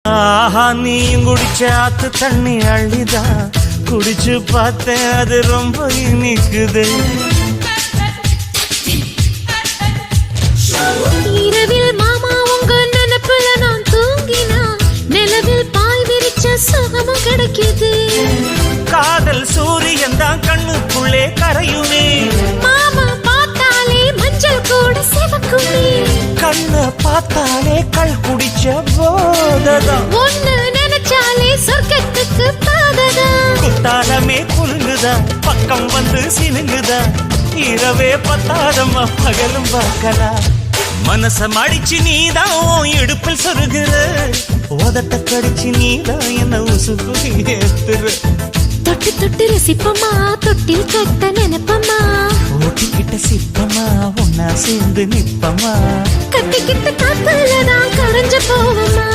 ஆஹா நீயும் குடிச்ச ஆத்து தண்ணி அள்ளிதான் குடிச்சு பார்த்தேன் அது ரொம்ப இனிக்குது. இரவில் மாமா உங்க நினைப்புல நான் தூங்கினா நிலவில் பாய் விரிச்ச சுகமும் கிடைக்குது. காதல் சூரியன் தான் கண்ணுக்குள்ளே கரையுமே, மாமா பார்த்தாலே மஞ்சள் கூட சிவக்குமே, கண்ண பார்த்தாலே கள் குடிச்ச போததான், ஒன்னு நினைச்சாலே சொர்க்கத்துக்கு பாததான். குத்தாலமே குலுங்குதா பக்கம் வந்து சினுங்குதா, இரவே பத்தாதம்மா பகலும் பார்க்கலாம். மனச மடிச்சு நீதான் இடுப்பில் சொருகிற, உதட்ட கடிச்சு நீதான் என்ன உசுப்பு ஏத்துற. தொட்டு தொட்டு ரசிப்பமா தொட்டில் கட்ட நினைப்பமா, ஓட்டிக்கிட்ட சிப்பமா ஒன்னா சேர்ந்து நிப்பமா, கட்டிக்கிட்ட காத்துல நான் கரைஞ்சு போவமா.